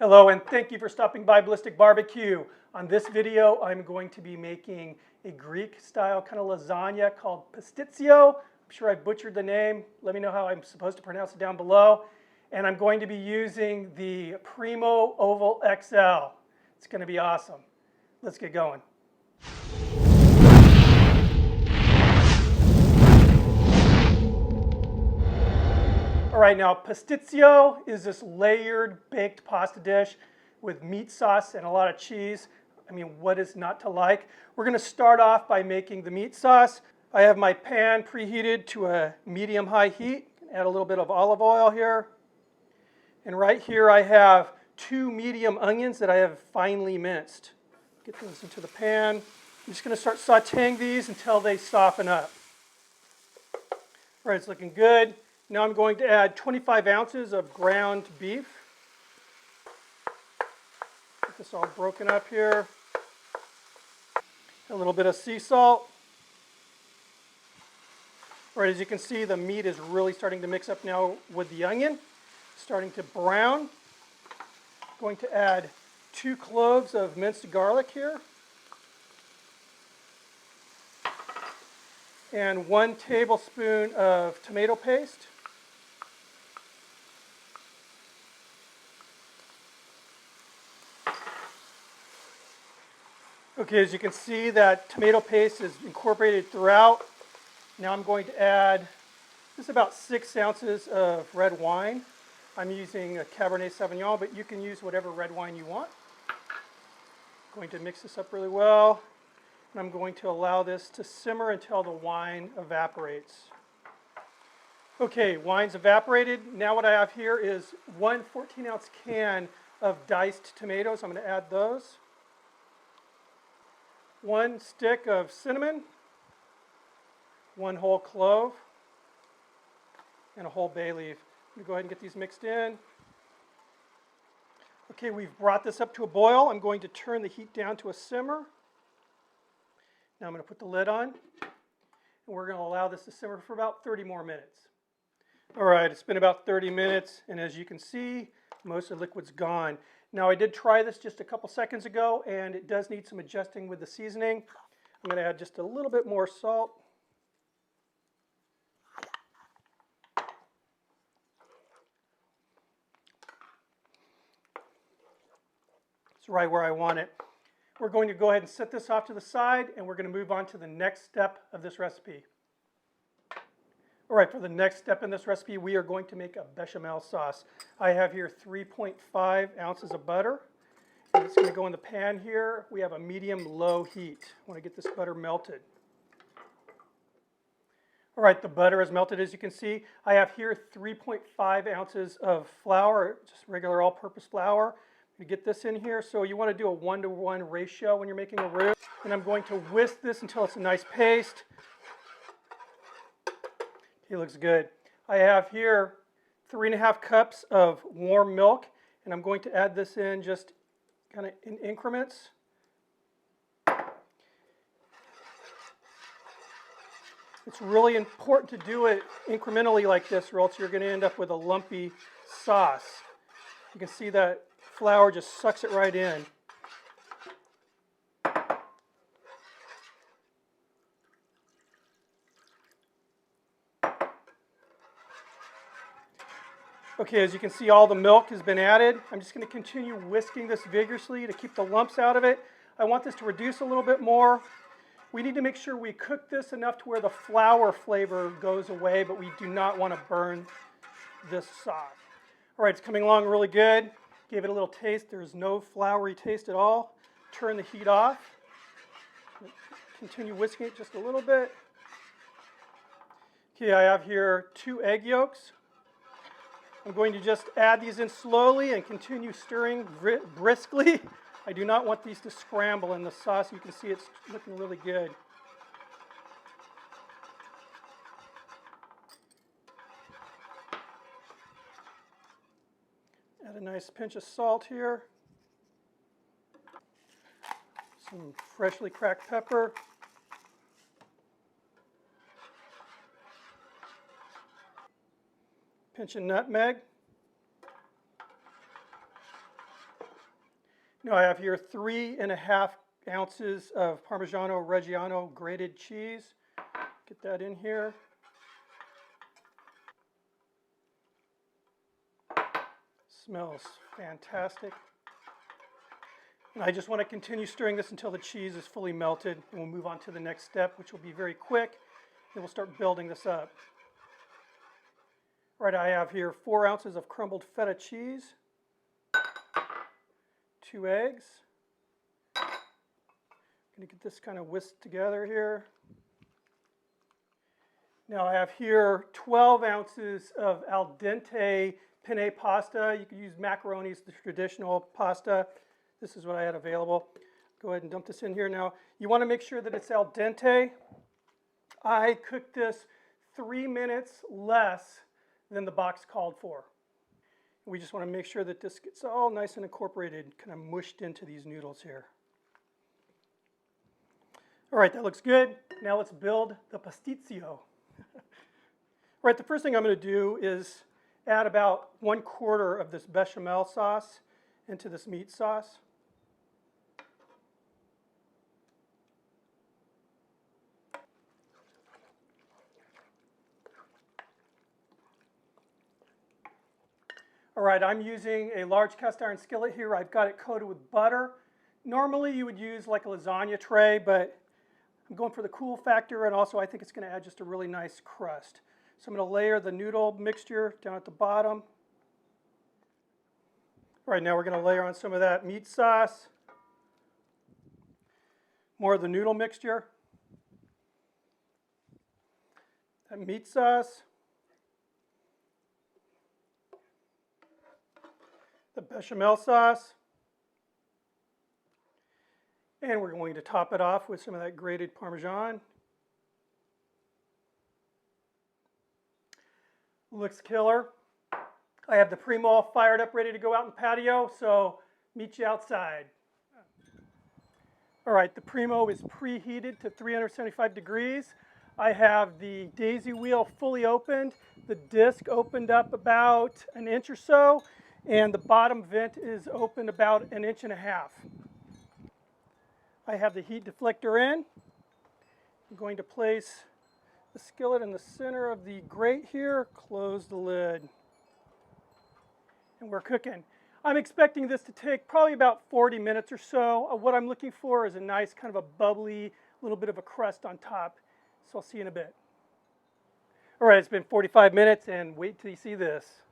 Hello and thank you for stopping by Ballistic Barbecue. On this video, I'm going to be making a Greek style kind of lasagna called Pastitsio. I'm sure I butchered the name. Let me know how I'm supposed to pronounce it down below. And I'm going to be using the Primo Oval XL. It's going to be awesome. Let's get going. All right, now pastitsio is this layered baked pasta dish with meat sauce and a lot of cheese. I mean, what is not to like? We're going to start off by making the meat sauce. I have my pan preheated to a medium-high heat. Add a little bit of olive oil here. And right here I have 2 medium onions that I have finely minced. Get those into the pan. I'm just going to start sauteing these until they soften up. All right, it's looking good. Now I'm going to add 25 ounces of ground beef. Get this all broken up here. A little bit of sea salt. All right, as you can see, the meat is really starting to mix up now with the onion. Starting to brown. Going to add 2 cloves of minced garlic here. And 1 tablespoon of tomato paste. Okay, as you can see, that tomato paste is incorporated throughout. Now I'm going to add just about 6 ounces of red wine. I'm using a Cabernet Sauvignon, but you can use whatever red wine you want. I'm going to mix this up really well. And I'm going to allow this to simmer until the wine evaporates. Okay, wine's evaporated. Now what I have here is 1 14-ounce can of diced tomatoes. I'm going to add those. 1 stick of cinnamon, 1 whole clove, and a whole bay leaf. I'm going to go ahead and get these mixed in. Okay, we've brought this up to a boil. I'm going to turn the heat down to a simmer. Now I'm going to put the lid on, and we're going to allow this to simmer for about 30 more minutes. All right, it's been about 30 minutes, and as you can see, most of the liquid's gone. Now I did try this just a couple seconds ago, and it does need some adjusting with the seasoning. I'm going to add just a little bit more salt. It's right where I want it. We're going to go ahead and set this off to the side, and we're going to move on to the next step of this recipe. All right, for the next step in this recipe, we are going to make a bechamel sauce. I have here 3.5 ounces of butter. And it's going to go in the pan here. We have a medium-low heat. I want to get this butter melted. All right, the butter is melted, as you can see. I have here 3.5 ounces of flour, just regular all-purpose flour. I'm going to get this in here. So you want to do a 1-to-1 ratio when you're making a roux. And I'm going to whisk this until it's a nice paste. It looks good. I have here 3.5 cups of warm milk, and I'm going to add this in just kind of in increments. It's really important to do it incrementally like this, or else you're going to end up with a lumpy sauce. You can see that flour just sucks it right in. Okay, as you can see, all the milk has been added. I'm just going to continue whisking this vigorously to keep the lumps out of it. I want this to reduce a little bit more. We need to make sure we cook this enough to where the flour flavor goes away, but we do not want to burn this sauce. All right, it's coming along really good. Gave it a little taste. There's no floury taste at all. Turn the heat off. Continue whisking it just a little bit. Okay, I have here 2 egg yolks. I'm going to just add these in slowly and continue stirring briskly. I do not want these to scramble in the sauce. You can see it's looking really good. Add a nice pinch of salt here. Some freshly cracked pepper. Pinch of nutmeg. Now I have here 3½ ounces of Parmigiano Reggiano grated cheese. Get that in here. Smells fantastic. And I just want to continue stirring this until the cheese is fully melted, and we'll move on to the next step, which will be very quick. Then we'll start building this up. Right, I have here 4 ounces of crumbled feta cheese, 2 eggs. I'm going to get this kind of whisked together here. Now I have here 12 ounces of al dente penne pasta. You could use macaroni as the traditional pasta. This is what I had available. Go ahead and dump this in here. Now you want to make sure that it's al dente. I cooked this 3 minutes less than the box called for. We just want to make sure that this gets all nice and incorporated, kind of mushed into these noodles here. All right, that looks good. Now let's build the pastitsio. Right, the first thing I'm going to do is add about 1/4 of this bechamel sauce into this meat sauce. All right, I'm using a large cast iron skillet here. I've got it coated with butter. Normally you would use like a lasagna tray, but I'm going for the cool factor, and also I think it's going to add just a really nice crust. So I'm going to layer the noodle mixture down at the bottom. All right, now we're going to layer on some of that meat sauce, more of the noodle mixture, that meat sauce, the bechamel sauce, and we're going to top it off with some of that grated Parmesan. Looks killer. I have the Primo all fired up, ready to go out in the patio, so meet you outside. All right, the Primo is preheated to 375 degrees. I have the daisy wheel fully opened, the disc opened up about 1 inch or so, and the bottom vent is open about 1.5 inches. I have the heat deflector in. I'm going to place the skillet in the center of the grate here, close the lid, and we're cooking. I'm expecting this to take probably about 40 minutes or so. What I'm looking for is a nice kind of a bubbly, little bit of a crust on top. So I'll see you in a bit. All right, it's been 45 minutes, and wait till you see this.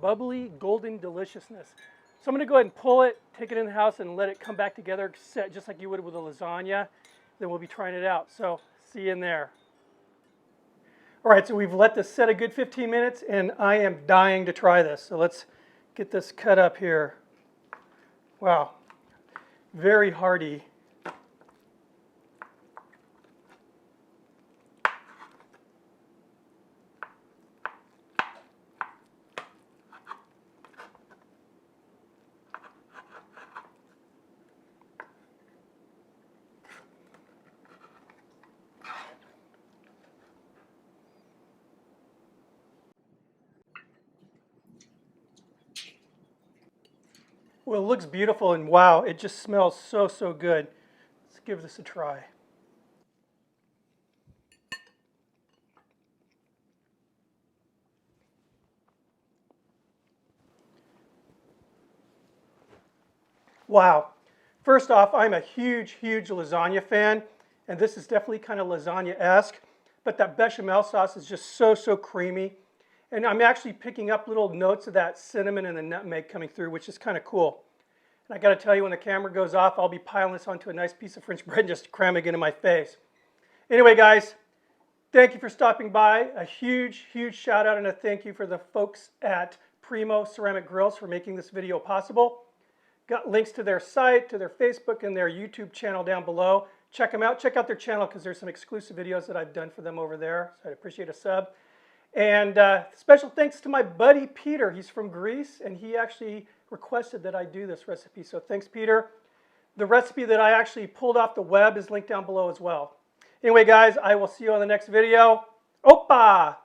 Bubbly, golden deliciousness. So I'm going to go ahead and pull it, take it in the house, and let it come back together, set just like you would with a lasagna. Then we'll be trying it out. So see you in there. All right, so we've let this set a good 15 minutes, and I am dying to try this. So let's get this cut up here. Wow, very hearty. Well, it looks beautiful, and wow, it just smells so, so good. Let's give this a try. Wow. First off, I'm a huge, huge lasagna fan, and this is definitely kind of lasagna-esque, but that bechamel sauce is just so, so creamy. And I'm actually picking up little notes of that cinnamon and the nutmeg coming through, which is kind of cool. And I got to tell you, when the camera goes off, I'll be piling this onto a nice piece of French bread and just cramming it into my face. Anyway, guys, thank you for stopping by. A huge, huge shout out and a thank you for the folks at Primo Ceramic Grills for making this video possible. Got links to their site, to their Facebook, and their YouTube channel down below. Check them out. Check out their channel because there's some exclusive videos that I've done for them over there. So I'd appreciate a sub. And special thanks to my buddy Peter. He's from Greece, and he actually requested that I do this recipe. So thanks, Peter. The recipe that I actually pulled off the web is linked down below as well. Anyway, guys, I will see you on the next video. Opa!